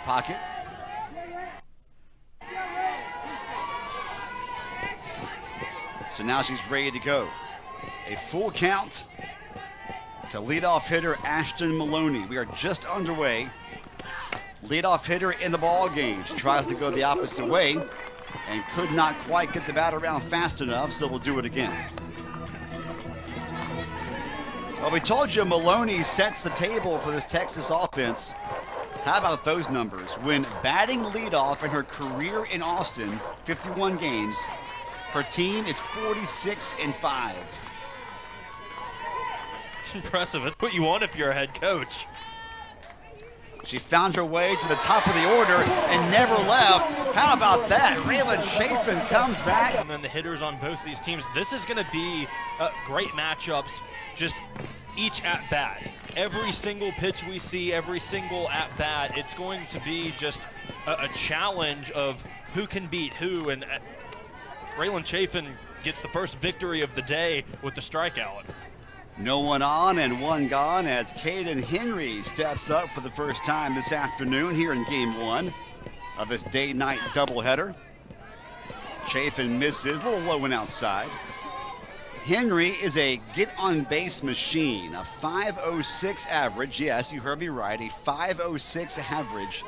pocket. So now she's ready to go. A full count to leadoff hitter Ashton Maloney. We are just underway. Leadoff hitter in the ball game. She tries to go the opposite way and could not quite get the bat around fast enough, so we'll do it again. Well, we told you Maloney sets the table for this Texas offense. How about those numbers? When batting leadoff in her career in Austin, 51 games, her team is 46-5. It's impressive. It's what you want if you're a head coach. She found her way to the top of the order and never left. How about that? Raylan Chafin comes back. And then the hitters on both these teams. This is going to be great matchups, just each at-bat. Every single pitch we see, every single at-bat, it's going to be just a challenge of who can beat who. And Raylan Chafin gets the first victory of the day with the strikeout. No one on and one gone as Caden Henry steps up for the first time this afternoon here in Game 1 of this day-night doubleheader. Chafin misses, a little low and outside. Henry is a get-on-base machine, a 5.06 average. Yes, you heard me right, a 5.06 average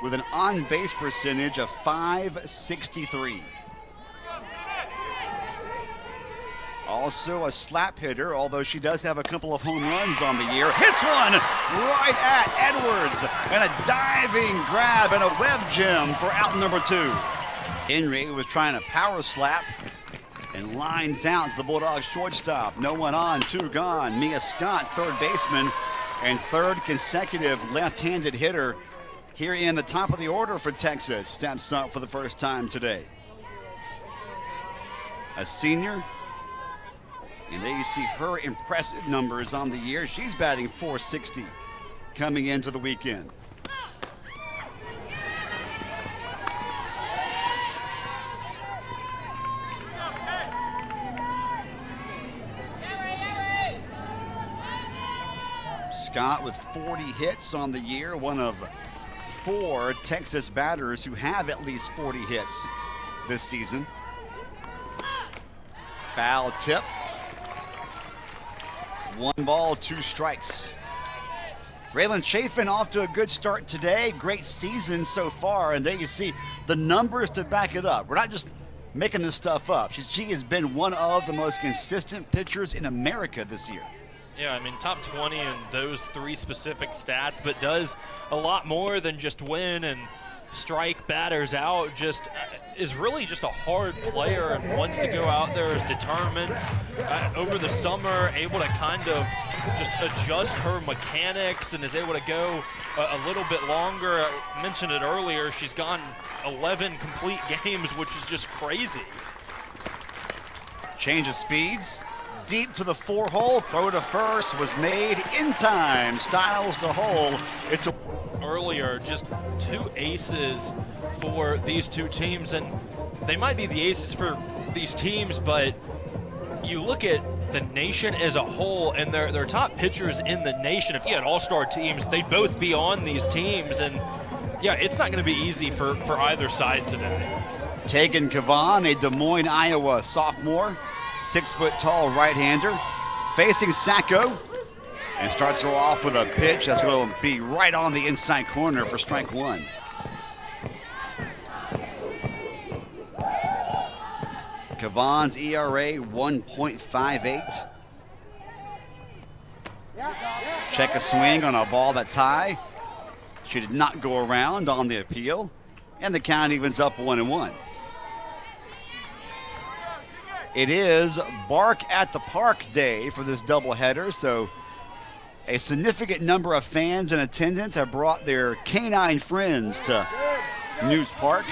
with an on-base percentage of .563. Also a slap hitter, although she does have a couple of home runs on the year. Hits one right at Edwards, and a diving grab and a web gem for out number 2. Henry was trying to power slap and lines out to the Bulldogs shortstop. No one on, 2 gone. Mia Scott, third baseman, and third consecutive left-handed hitter here in the top of the order for Texas. Steps up for the first time today. A senior. And there you see her impressive numbers on the year. She's batting .460 coming into the weekend. Scott with 40 hits on the year, one of 4 Texas batters who have at least 40 hits this season. Foul tip. 1 ball, 2 strikes. Raylan Chafin off to a good start today. Great season so far, and there you see the numbers to back it up. We're not just making this stuff up. She has been one of the most consistent pitchers in America this year. Yeah, I mean, top 20 in those 3 specific stats, but does a lot more than just win and strike batters out. Just is really just a hard player and wants to go out there, is determined. Over the summer, able to kind of just adjust her mechanics and is able to go a little bit longer. I mentioned it earlier, she's gone 11 complete games, which is just crazy. Change of speeds. Deep to the 4-hole, throw to first was made in time. Styles to hole. It's a earlier, just 2 aces for these 2 teams, and they might be the aces for these teams, but you look at the nation as a whole, and their top pitchers in the nation, if you had all-star teams, they'd both be on these teams, and yeah, it's not going to be easy for either side today. Tegan Kavan, a Des Moines, Iowa sophomore, 6-foot-tall right-hander, facing Sacco, and starts her off with a pitch that's going to be right on the inside corner for strike 1. Kavan's ERA 1.58. Check a swing on a ball that's high. She did not go around on the appeal, and the count evens up 1-1. It is Bark at the Park day for this doubleheader, so a significant number of fans in attendance have brought their canine friends to News Park.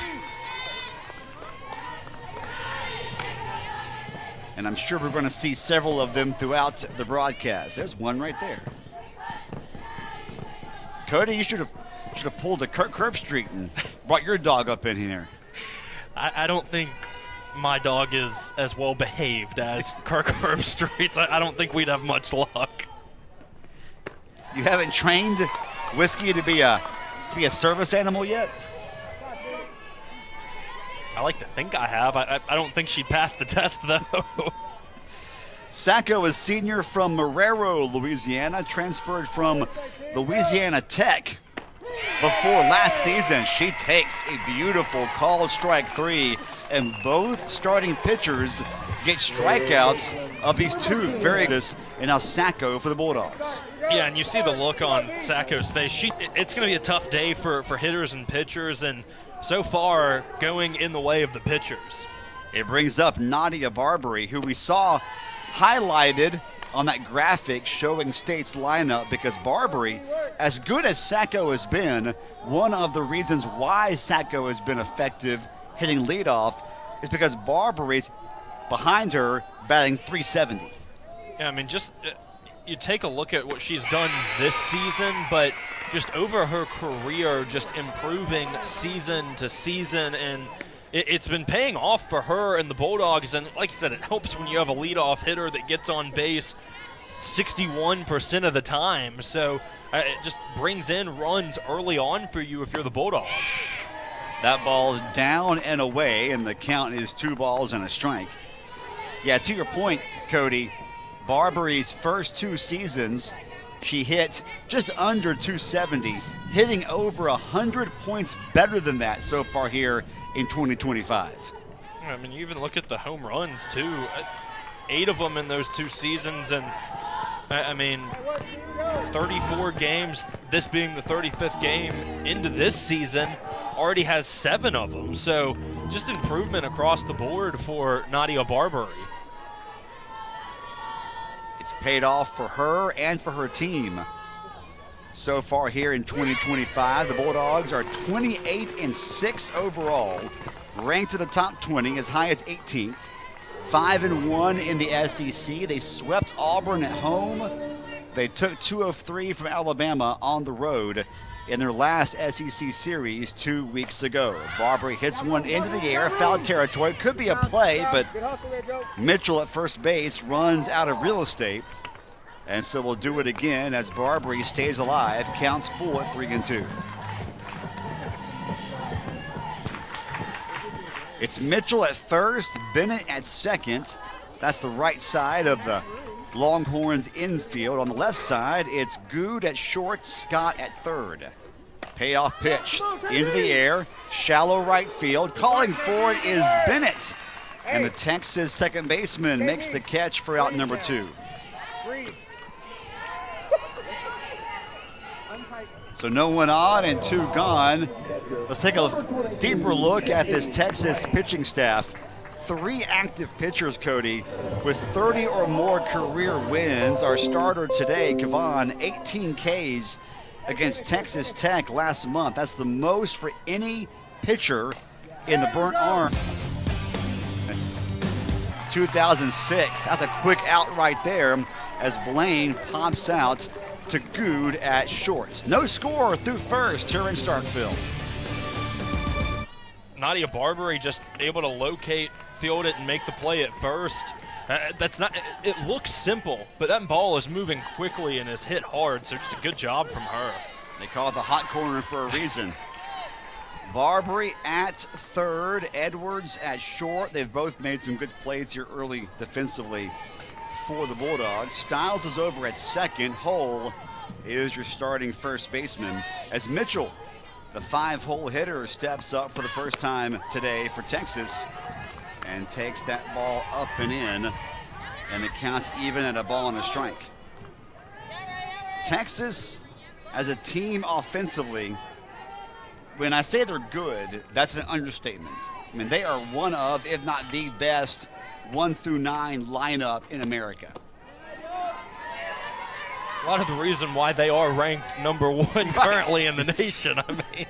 And I'm sure we're going to see several of them throughout the broadcast. There's one right there. Cody, you should have pulled a Kirk Herbstreit and brought your dog up in here. I don't think my dog is as well behaved as Kirk Herbstreit's. I don't think we'd have much luck. You haven't trained Whiskey to be a to be a service animal yet? I like to think I have. I don't think she'd pass the test, though. Sacco is senior from Marrero, Louisiana, transferred from Louisiana Tech. Before last season, she takes a beautiful called strike three, and both starting pitchers get strikeouts of these two very good. And now Sacco for the Bulldogs. Yeah, and you see the look on Sacco's face. It's going to be a tough day for hitters and pitchers, and so far going in the way of the pitchers. It brings up Nadia Barbary, who we saw highlighted on that graphic showing State's lineup, because Barbary, as good as Sacco has been, one of the reasons why Sacco has been effective hitting leadoff is because Barbary's behind her batting .370. Yeah, I mean, just you take a look at what she's done this season, but just over her career, just improving season to season, and it's been paying off for her and the Bulldogs. And like I said, it helps when you have a leadoff hitter that gets on base 61% of the time. So it just brings in runs early on for you if you're the Bulldogs. That ball is down and away, and the count is 2 balls and a strike. Yeah, to your point, Cody, Barbary's first 2 seasons, she hit just under .270, hitting over 100 points better than that so far here in 2025. I mean, you even look at the home runs, too. 8 of them in those 2 seasons, and I mean, 34 games, this being the 35th game into this season, already has 7 of them. So just improvement across the board for Nadia Barbary. It's paid off for her and for her team. So far here in 2025, the Bulldogs are 28-6 overall, ranked to the top 20, as high as 18th. 5-1 in the SEC. They swept Auburn at home. They took 2 of 3 from Alabama on the road in their last SEC series 2 weeks ago. Barbary hits one into the air, foul territory. Could be a play, but Mitchell at first base runs out of real estate. And so we'll do it again as Barbary stays alive, counts full at 3-2. It's Mitchell at first, Bennett at second. That's the right side of the Longhorns infield. On the left side, it's Good at short, Scott at third. Payoff pitch into the air, shallow right field. Calling for it is Bennett. And the Texas second baseman makes the catch for out number 2. So no one on and 2 gone. Let's take a deeper look at this Texas pitching staff. 3 active pitchers, Cody, with 30 or more career wins. Our starter today, Kavan, 18 Ks against Texas Tech last month. That's the most for any pitcher in the Burnt Orange. 2006. That's a quick out right there as Blaine pops out to Good at short. No score through first here in Starkville. Nadia Barbary just able to locate, field it, and make the play at first. That's not. It looks simple, but that ball is moving quickly and is hit hard. So just a good job from her. They call it the hot corner for a reason. Barbary at third, Edwards at short. They've both made some good plays here early defensively for the Bulldogs. Stiles is over at second. Hull is your starting first baseman as Mitchell, the 5-hole hitter, steps up for the first time today for Texas and takes that ball up and in, and the count's even at a ball and a strike. Texas as a team offensively, when I say they're good, that's an understatement. I mean, they are one of, if not the best, 1 through 9 lineup in America. A lot of the reason why they are ranked number 1 currently in the nation. I mean,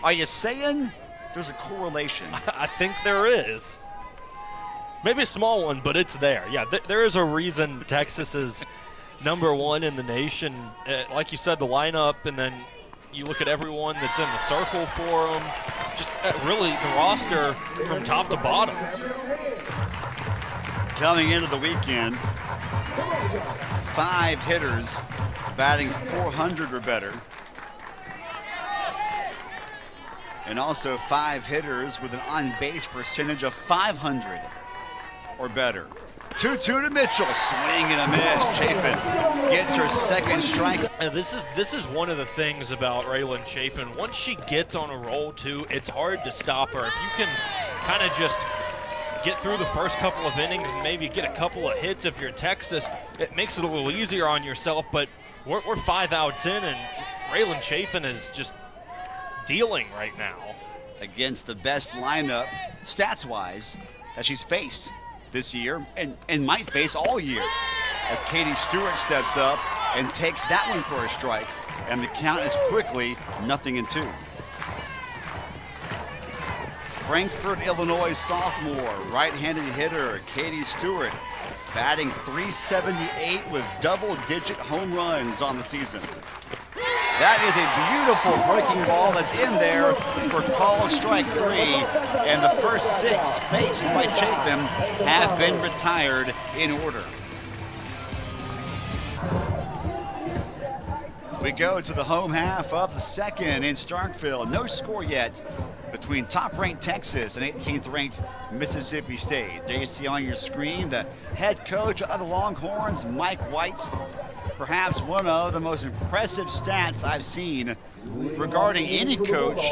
are you saying there's a correlation? I think there is. Maybe a small one, but it's there. Yeah, there is a reason Texas is number 1 in the nation. Like you said, the lineup, and then you look at everyone that's in the circle for them. Just really the roster from top to bottom. Coming into the weekend, 5 hitters batting .400 or better. and also 5 hitters with an on-base percentage of 500 or better. 2-2 to Mitchell, swing and a miss. Chafin gets her second strike. And this is one of the things about Raylan Chafin. Once she gets on a roll too, it's hard to stop her. If you can kind of just get through the first couple of innings and maybe get a couple of hits if you're Texas, it makes it a little easier on yourself. But we're 5 outs in, and Raylan Chafin is just dealing right now against the best lineup, stats-wise, that she's faced this year and might face all year, as Katie Stewart steps up and takes that one for a strike, and the count is quickly 0-2. Frankfort, Illinois sophomore, right-handed hitter Katie Stewart, batting .378 with double-digit home runs on the season. That is a beautiful breaking ball that's in there for called strike 3, and the first 6 faced by Chapin have been retired in order. We go to the home half of the second in Starkville. No score yet between top-ranked Texas and 18th-ranked Mississippi State. There you see on your screen the head coach of the Longhorns, Mike White. Perhaps one of the most impressive stats I've seen regarding any coach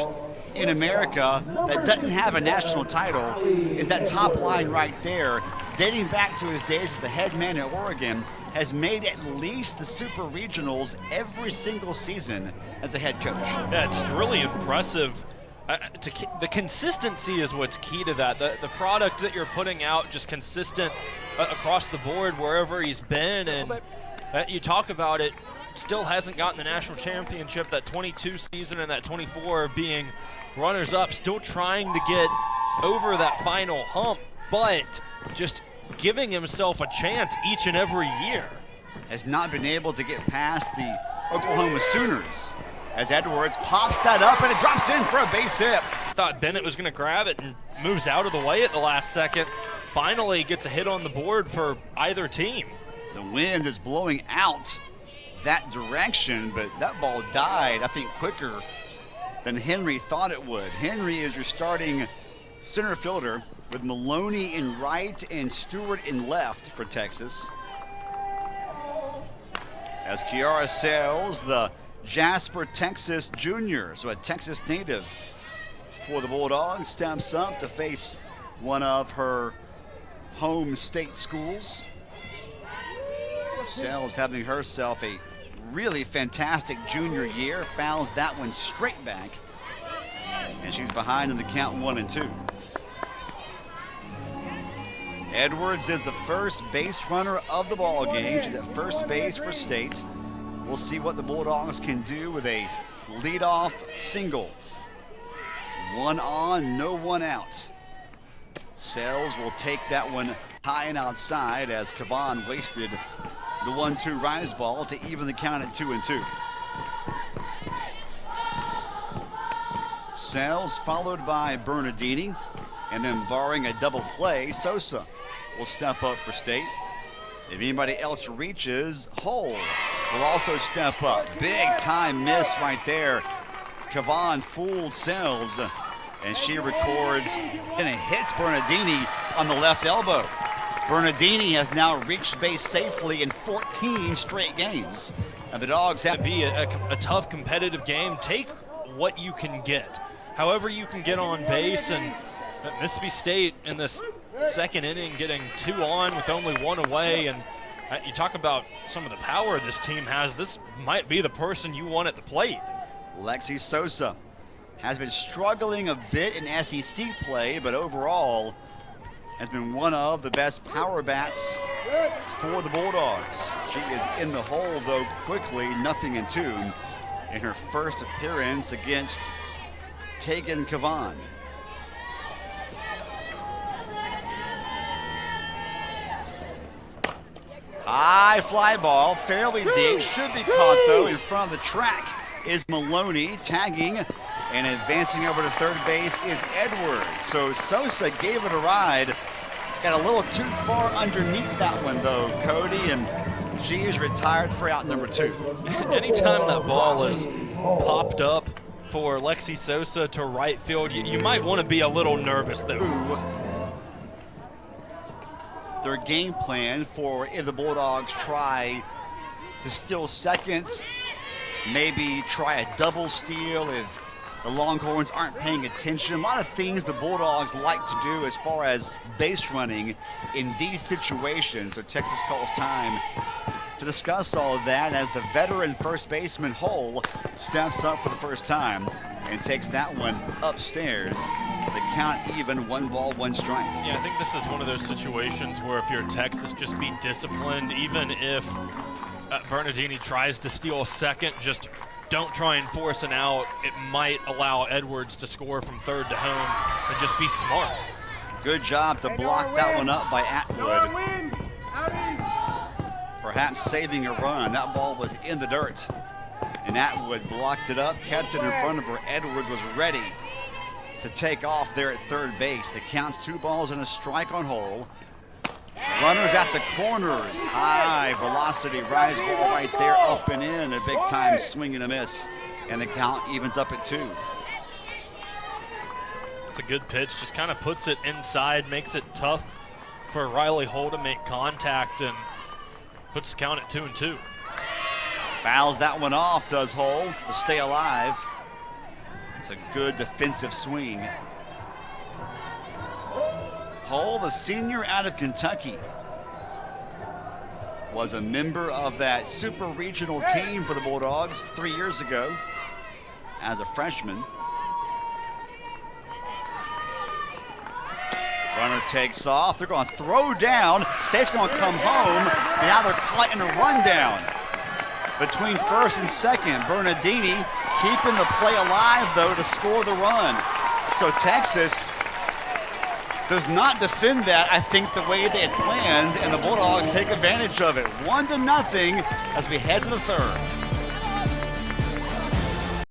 in America that doesn't have a national title is that top line right there. Dating back to his days as the head man at Oregon, has made at least the Super Regionals every single season as a head coach. Yeah, just really impressive. The consistency is what's key to that. The product that you're putting out, just consistent across the board wherever he's been. And you talk about it, still hasn't gotten the national championship, that 22 season and that 24 being runners-up, still trying to get over that final hump, but just giving himself a chance each and every year. Has not been able to get past the Oklahoma Sooners, as Edwards pops that up and it drops in for a base hit. Thought Bennett was going to grab it and moves out of the way at the last second. Finally gets a hit on the board for either team. The wind is blowing out that direction, but that ball died, I think, quicker than Henry thought it would. Henry is your starting center fielder with Maloney in right and Stewart in left for Texas. As Kiara Sales, the Jasper, Texas junior, so a Texas native for the Bulldogs, steps up to face one of her home state schools. Sales having herself a really fantastic junior year, fouls that one straight back, and she's behind in the count 1-2. Edwards is the first base runner of the ball game. She's at first base for State. We'll see what the Bulldogs can do with a leadoff single. 1 on, no 1 out. Sales will take that one high and outside as Kavan wasted the 1-2 rise ball to even the count at 2-2. Sales followed by Bernardini, and then barring a double play, Sosa will step up for State. If anybody else reaches, Hull will also step up. Big time miss right there. Kavan fools Sales, and she records and it hits Bernardini on the left elbow. Bernardini has now reached base safely in 14 straight games. And the Dogs have to be a tough competitive game. Take what you can get. However you can get on base, and Mississippi State in this second inning getting 2 on with only 1 away, and you talk about some of the power this team has. This might be the person you want at the plate. Lexi Sosa has been struggling a bit in SEC play, but overall has been one of the best power bats for the Bulldogs. She is in the hole, though, quickly, 0-2 in her first appearance against Tegan Kavan. High fly ball, fairly deep, should be caught though. In front of the track is Maloney, tagging and advancing over to third base is Edwards. So Sosa gave it a ride. Got a little too far underneath that one though, Cody, and she is retired for out number 2. Anytime that ball is popped up for Lexi Sosa to right field. You might want to be a little nervous, though. Their game plan for if the Bulldogs try to steal seconds, maybe try a double steal if the Longhorns aren't paying attention. A lot of things the Bulldogs like to do as far as base running in these situations. So Texas calls time to discuss all of that as the veteran first baseman Hull steps up for the first time and takes that one upstairs. The count even, 1 ball, 1 strike. Yeah, I think this is one of those situations where if you're Texas, just be disciplined. Even if Bernardini tries to steal a second, just don't try and force an out. It might allow Edwards to score from third to home, and just be smart. Good job to block that one up by Atwood. Perhaps saving a run. That ball was in the dirt. And Atwood blocked it up, kept it in front of her. Edwards was ready to take off there at third base. The count's 2 balls and a strike on Hull. Runners at the corners. High velocity rise ball right there, up and in. A big time swing and a miss. And the count evens up at 2. It's a good pitch. Just kind of puts it inside, makes it tough for Riley Hull to make contact, and puts the count at 2-2. Fouls that one off, does Hull, to stay alive. It's a good defensive swing. Hull, the senior out of Kentucky, was a member of that super regional team for the Bulldogs 3 years ago as a freshman. Runner takes off. They're going to throw down. State's going to come home, and now they're caught in a rundown between first and second. Bernardini keeping the play alive, though, to score the run. So Texas does not defend that, I think, the way they had planned, and the Bulldogs take advantage of it. 1-0 as we head to the third.